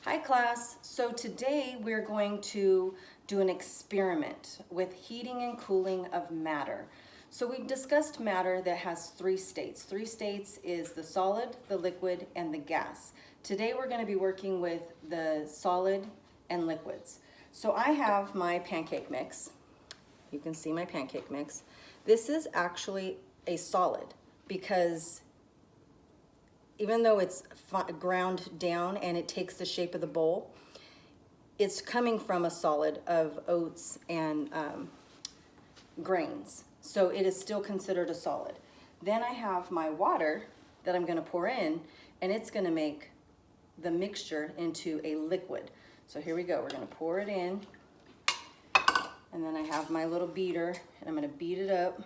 Hi class, so today we're going to do an experiment with heating and cooling of matter. So we've discussed matter that has three states. Three states is the solid, the liquid, and the gas. Today we're going to be working with the solid and liquids. So I have my pancake mix. You can see my pancake mix. This is actually a solid because even though it's ground down and it takes the shape of the bowl, it's coming from a solid of oats and grains. So it is still considered a solid. Then I have my water that I'm gonna pour in, and it's gonna make the mixture into a liquid. So here we go, we're gonna pour it in, and then I have my little beater, and I'm gonna beat it up.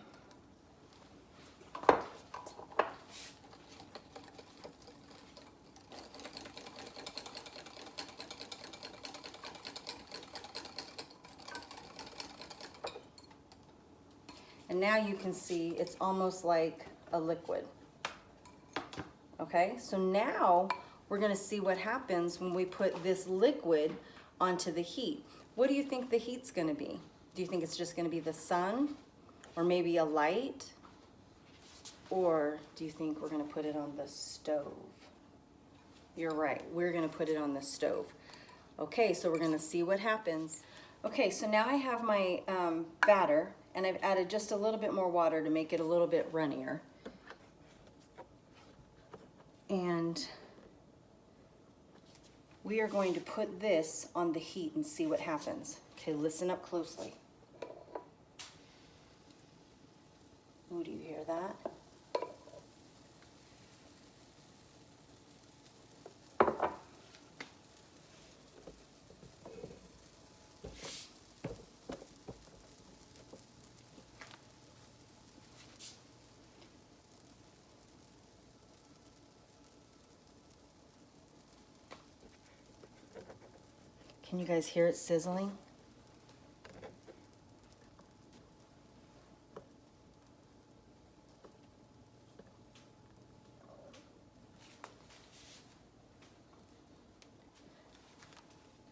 And now you can see it's almost like a liquid. Okay, so now we're gonna see what happens when we put this liquid onto the heat. What do you think the heat's gonna be? Do you think it's just gonna be the sun, or maybe a light? Or do you think we're gonna put it on the stove? You're right, we're gonna put it on the stove. Okay, so we're gonna see what happens. Okay, so now I have my batter, and I've added just a little bit more water to make it a little bit runnier. And we are going to put this on the heat and see what happens. Okay, listen up closely. Ooh, do you hear that? Can you guys hear it sizzling?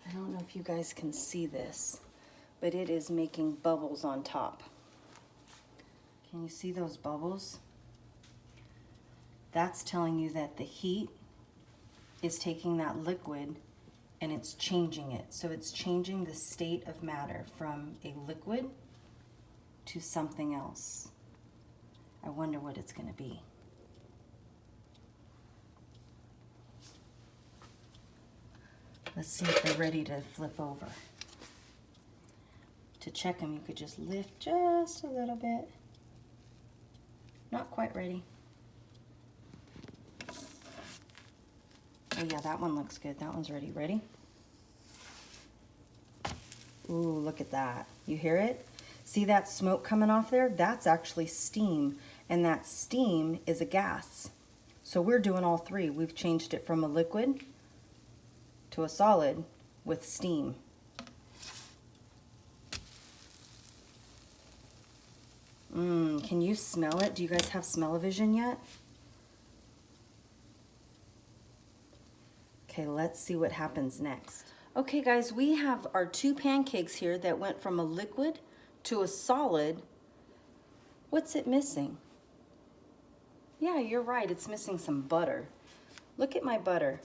I don't know if you guys can see this, but it is making bubbles on top. Can you see those bubbles? That's telling you that the heat is taking that liquid and it's changing it. So it's changing the state of matter from a liquid to something else. I wonder what it's gonna be. Let's see if they're ready to flip over. To check them, you could just lift just a little bit. Not quite ready. Oh yeah, that one looks good. That one's ready. Ready? Ooh, look at that. You hear it? See that smoke coming off there? That's actually steam, and that steam is a gas. So we're doing all three. We've changed it from a liquid to a solid with steam. Can you smell it? Do you guys have smell-o-vision yet? Okay, let's see what happens next. Okay guys, we have our two pancakes here that went from a liquid to a solid. What's it missing? Yeah, you're right, it's missing some butter. Look at my butter.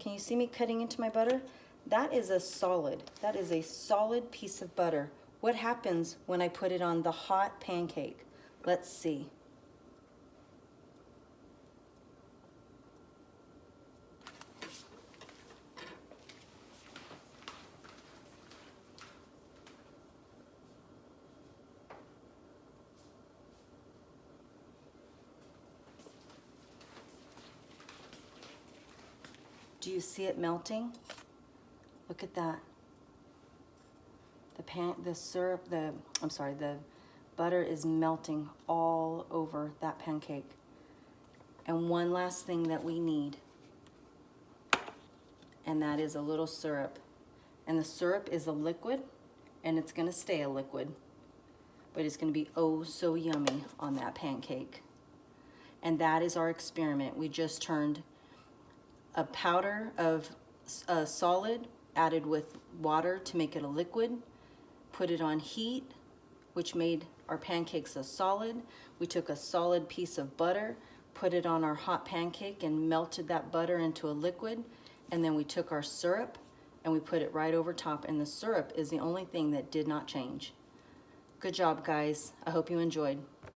Can you see me cutting into my butter? That is a solid. That is a solid piece of butter. What happens when I put it on the hot pancake? Let's see. Do you see it melting? Look at that. The butter is melting all over that pancake. And one last thing that we need, and that is a little syrup. And the syrup is a liquid, and it's gonna stay a liquid, but it's gonna be oh so yummy on that pancake. And that is our experiment. We just turned a powder of a solid, added with water to make it a liquid, put it on heat, which made our pancakes a solid. We took a solid piece of butter, put it on our hot pancake and melted that butter into a liquid, and then we took our syrup and we put it right over top, and the syrup is the only thing that did not change. Good job, guys. I hope you enjoyed.